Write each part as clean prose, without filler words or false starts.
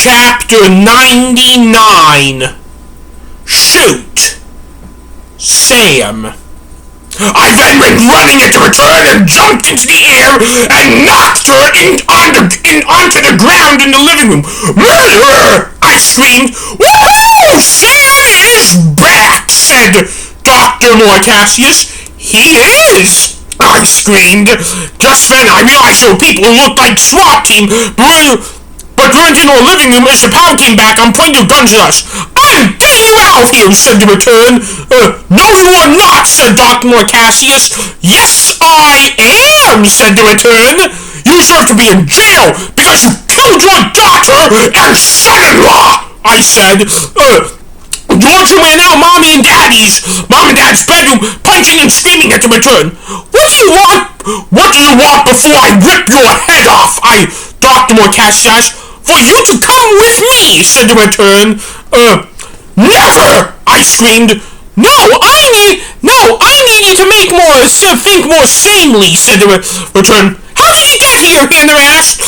Chapter 99. Shoot! Sam. I then went running into return and jumped into the air and knocked her onto the ground in the living room. Murderer! I screamed. Woohoo! Sam is back, said Dr. Morcassius. He is! I screamed. Just then I realized there were people who looked like SWAT team, but weren't in our living room as the power came back and pointed your guns at us. I'm getting you out of here, said the return. No you are not, said Dr. Morcassius. Yes I am, said the return. You deserve to be in jail because you killed your daughter and son-in-law, I said. George, you ran out Mom and Dad's bedroom, punching and screaming at the return. What do you want? What do you want before I rip your head off? Dr. Morcassius. For you to come with me, said the return. Never! I screamed. No, I need you to think more sanely, said the return. How did you get here? Hannah asked.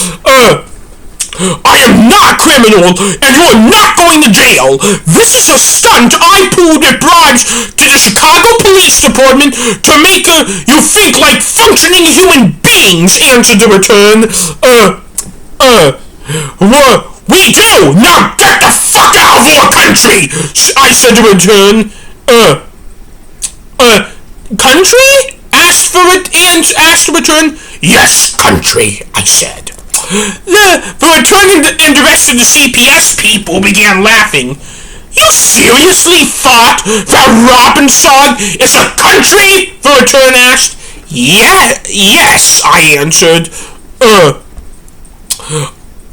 I am not a criminal, and you are not going to jail. This is a stunt I pulled with bribes to the Chicago Police Department to make you think like functioning human beings, answered the return. We do! Now get the fuck out of our country! I said to return. Country? Asked the return. Yes, country, I said. The return and the rest of the CPS people began laughing. You seriously thought that Robbinsog is a country? The return asked. Yes, I answered.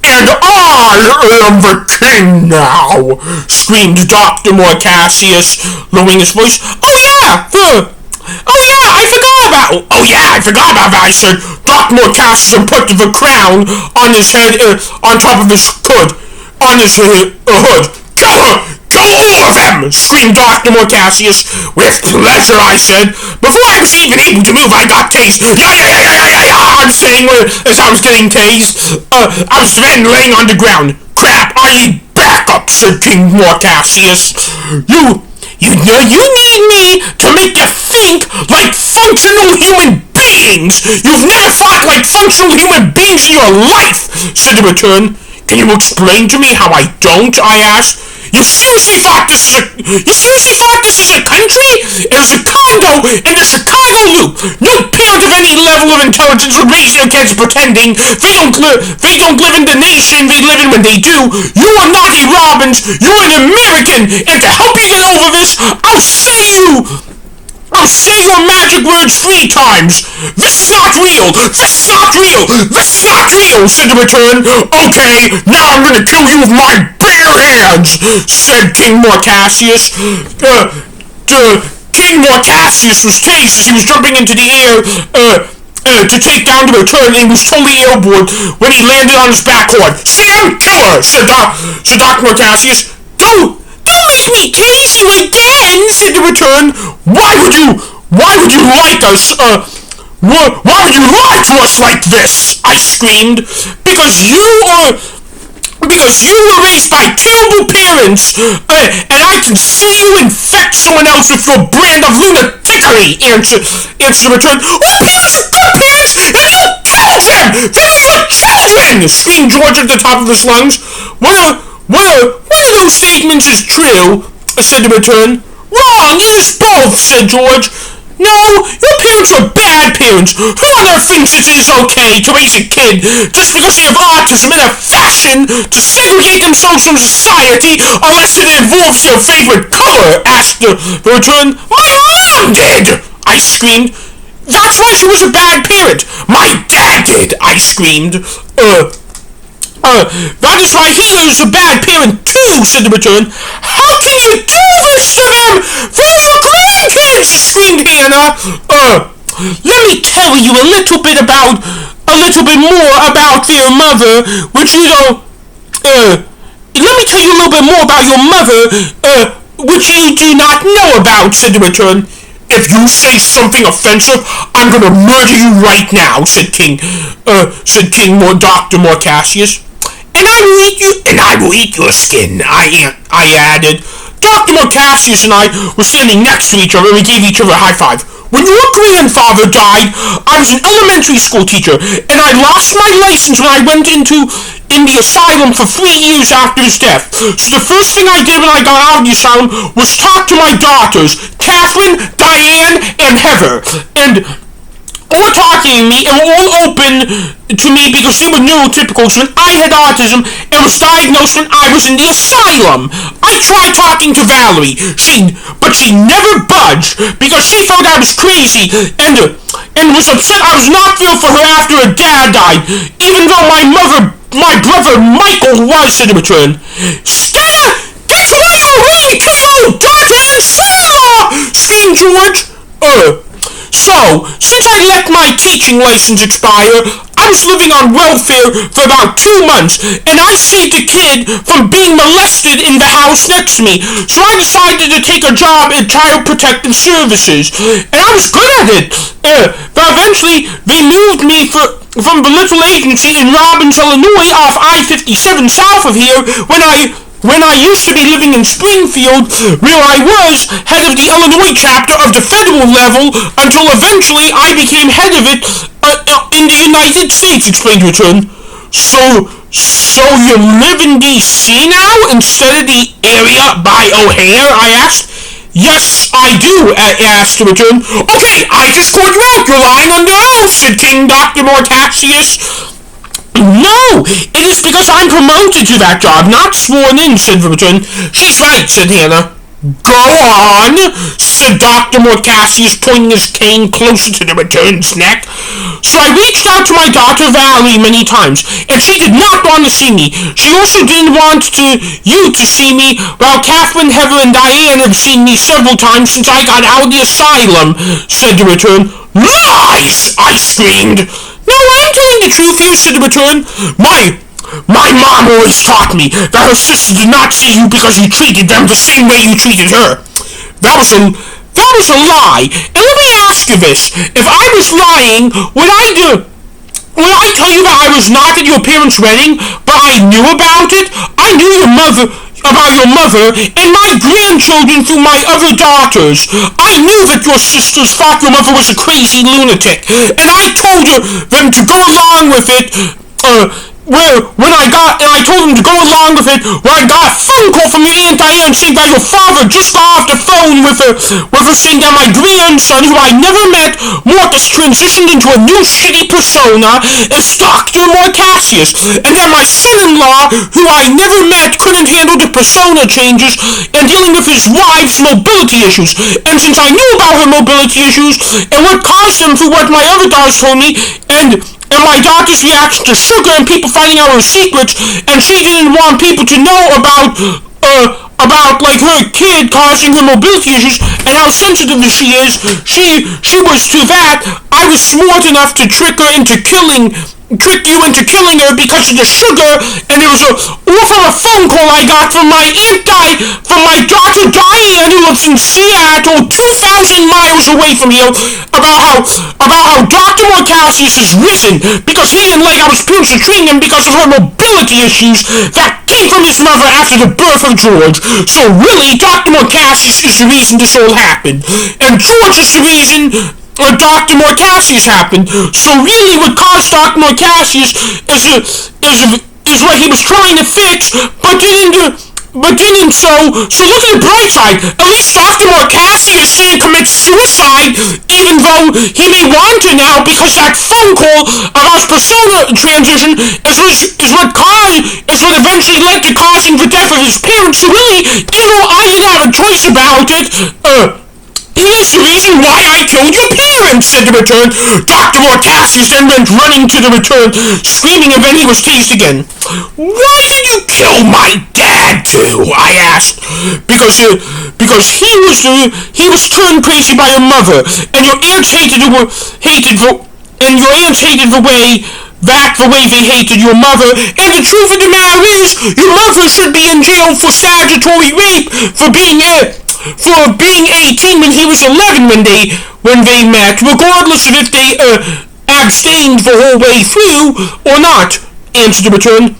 And I am the king now, screamed Dr. Morcassius, lowering his voice. I forgot about that, I said. Dr. Morcassius and put the crown on his head, on top of his hood, Kill all of them, screamed Dr. Morcassius. With pleasure, I said. Before I was even able to move, I got tased. I'm saying as I was getting tased. I was then laying on the ground. Crap, I need backup, said King Morcassius. You need me to make you think like functional human beings. You've never thought like functional human beings in your life, said the return. Can you explain to me how I don't? I asked. You seriously thought this is a country? It is a condo in the Chicago Loop. No parent of any level of intelligence would raise their kids pretending they don't live in the nation they live in when they do. You are Naughty Robbins. You're an American. And to help you get over this, I'll say your magic words 3 times. This is not real. This is not real. This is not real, said the return. Okay, now I'm gonna kill you with my bare hands, said King Morcassius. King Morcassius was tased as he was jumping into the air, to take down the return, and he was totally airborne when he landed on his back horn. Sam, kill her, said Dr. Morcassius. Don't make me tase you again, said the return. Why would you like us, why would you lie to us like this? I screamed. Because you were raised by terrible parents, and I can see you infect someone else with your brand of lunatickery, answered the return. Our parents are good parents, and you killed them! They're your children! Screamed George at the top of his lungs. One of those statements is true, said the return. Wrong, it is both, said George. No, your parents were bad parents. Who on earth thinks it is okay to raise a kid just because they have autism in a fashion to segregate themselves from society unless it involves their favorite color? Asked the return. My mom did! I screamed. That's why she was a bad parent. My dad did! I screamed. That is why he is a bad parent too, said the return. How can you do this to them? They're your grandkids, screamed Hannah. Let me tell you a little bit more about their mother, which you do not know about, said the return. If you say something offensive, I'm gonna murder you right now, said Dr. Morcassius. and I will eat your skin, I added. Dr. Morcassius and I were standing next to each other and we gave each other a high five. When your grandfather died, I was an elementary school teacher, and I lost my license when I went in the asylum for 3 years after his death. So the first thing I did when I got out of the asylum was talk to my daughters, Catherine, Diane, and Heather. And all talking to me and were all open to me because they were neurotypicals when I had autism and was diagnosed when I was in the asylum. I tried talking to Valerie, but she never budged because she thought I was crazy and was upset I was not there for her after her dad died, even though my brother Michael was, said in return. Stella, that's why you really killed daughter and son-in-law, screamed George. So, since I let my teaching license expire, I was living on welfare for about 2 months, and I saved a kid from being molested in the house next to me, so I decided to take a job at Child Protective Services, and I was good at it. But eventually, they moved me from the little agency in Robbins, Illinois, off I-57 south of here, when I used to be living in Springfield, where I was head of the Illinois chapter of the federal level until eventually I became head of it in the United States, explained Return. So you live in D.C. now instead of the area by O'Hare, I asked. Yes, I do, asked Return. Okay, I just called you out. You're lying under oath, said King Dr. Morcassius. No, it is because I'm promoted to that job, not sworn in, said Return. She's right, said Hannah. Go on, said Dr. Morcassius, pointing his cane closer to the Return's neck. So I reached out to my daughter Valerie many times, and she did not want to see me. She also didn't want you to see me, while Catherine, Heather, and Diane have seen me several times since I got out of the asylum, said the Return. Lies! I screamed. No, I'm telling the truth here, said the Return. My mom always taught me that her sister did not see you because you treated them the same way you treated her. That was a lie. And let me ask you this. If I was lying, would I tell you that I was not at your parents' wedding, but I knew about it? I knew about your mother and my grandchildren through my other daughters. I knew that your sisters thought your mother was a crazy lunatic, and I told them to go along with it. I told them to go along with it when I got a phone call from your Aunt Diane saying that your father just got off the phone with her saying that my grandson, who I never met, Marcus, transitioned into a new shitty persona as Dr. Morcassius, and that my son-in-law, who I never met, couldn't handle the persona changes and dealing with his wife's mobility issues. And since I knew about her mobility issues and what caused them through what my other daughters told me, and my daughter's reaction to sugar and people finding out her secrets, and she didn't want people to know about like her kid causing her mobility issues and how sensitive she is, she was to that. I was smart enough to trick you into killing her because of the sugar, and it was all from a phone call I got from my daughter Diane, who lives in Seattle, 2,000 miles away from here, about how Dr. Morcassius is risen because he didn't like how his parents were treating him because of her mobility issues that came from his mother after the birth of George. So really, Dr. Morcassius is the reason this all happened, and George is the reason Dr. Morcassius happened. So really what caused Dr. Morcassius is what he was trying to fix, but didn't. So look at the bright side. At least Dr. Morcassius didn't commit suicide, even though he may want to now, because that phone call about his persona transition is what eventually led to causing the death of his parents. So really, even though I didn't have a choice about it, he is the reason why I killed your parents, said the Return. Dr. Morcassius then went running to the Return, screaming, and then he was tased again. Why did you kill my dad too? I asked. Because he was turned crazy by your mother, and your aunts hated the way they hated your mother, and the truth of the matter is, your mother should be in jail for statutory rape for being 18 when he was 11 when they met, regardless of if they abstained the whole way through or not, answered the Return.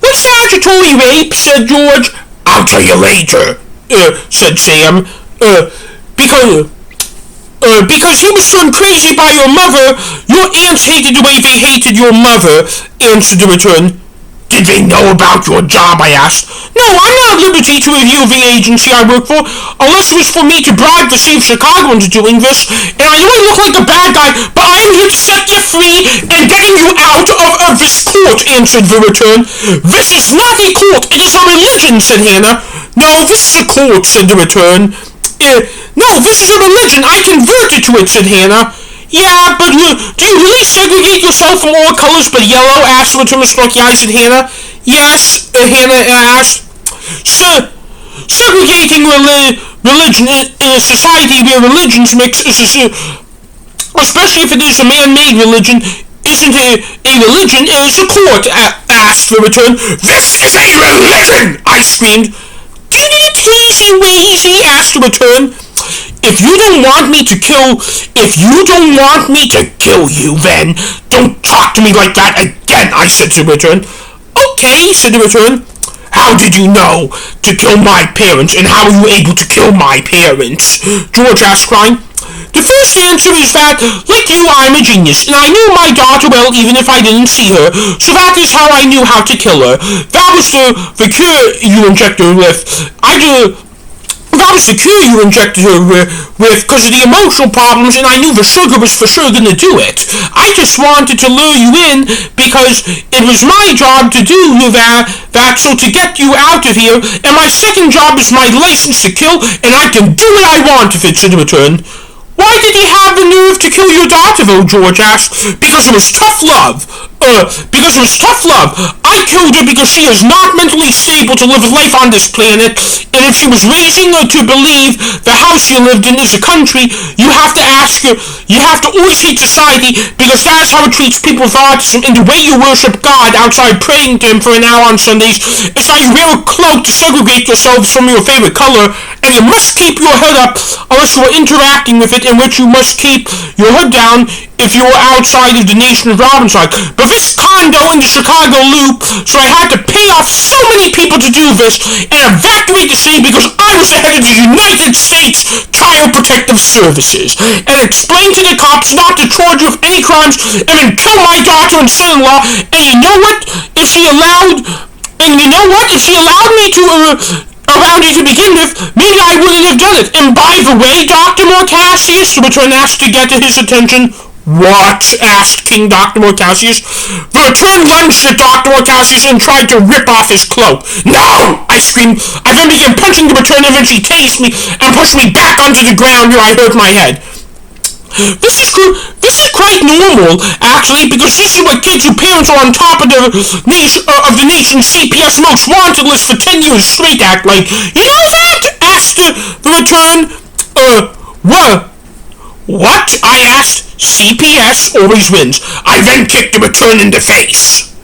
What statutory rape? Said George. I'll tell you later, said Sam. Because he was turned crazy by your mother. Your aunts hated the way they hated your mother, answered the return. Did they know about your job? I asked. No, I'm not at liberty to reveal the agency I work for, unless it was for me to bribe the city of Chicago into doing this. And I know I look like a bad guy, but I am here to set you free and getting you out of this court, answered the return. This is not a court, it is a religion, said Hannah. No, this is a court, said the return. No, this is a religion. I converted to it, said Hannah. Yeah, but do you really segregate yourself from all colors but yellow? Asked the return with smoky eyes at Hannah. Yes, Hannah asked. Segregating religion in a society where religions mix, especially if it is a man-made religion, isn't a religion, it is a court, asked the return. This is a religion, I screamed. Do you need a teasy weezy? Asked the return. If you don't want me to kill you, then don't talk to me like that again, I said to the return. Okay, said the return. How did you know to kill my parents, and how were you able to kill my parents? George asked, crying. The first answer is that, like you, I'm a genius, and I knew my daughter well even if I didn't see her, so that is how I knew how to kill her. That was the cure you injected her with. That was the cure you injected her with because of the emotional problems, and I knew the sugar was for sure going to do it. I just wanted to lure you in because it was my job to do that, so to get you out of here, and my second job is my license to kill, and I can do what I want if it's in return. Why did he have the nerve to kill your daughter, though? George asked. Because it was tough love. I killed her because she is not mentally stable to live life on this planet, and if she was raising her to believe the house you lived in is a country, you have to always hate society because that is how it treats people with autism, and the way you worship God outside praying to him for an hour on Sundays is that you wear a cloak to segregate yourselves from your favorite color, and you must keep your head up unless you are interacting with it, in which you must keep your hood down if you were outside of the nation of Robbinsog. But this condo in the Chicago Loop, so I had to pay off so many people to do this and evacuate the city because I was the head of the United States Child Protective Services, and explain to the cops not to charge you with any crimes and then kill my daughter and son-in-law. And you know what? If she allowed me to around you to begin with, maybe I wouldn't have done it. And by the way, Dr. Morcassius, the return asked to get to his attention. What? Asked King Dr. Morcassius. The return lunged at Dr. Morcassius and tried to rip off his cloak. No! I screamed. I then began punching the return and eventually tased me and pushed me back onto the ground where I hurt my head. This is quite normal, actually, because this is what kids whose parents are on top of the nation's CPS most wanted list for 10 years straight act like. You know that? Asked the return. What? I asked. CPS always wins. I then kicked the return in the face.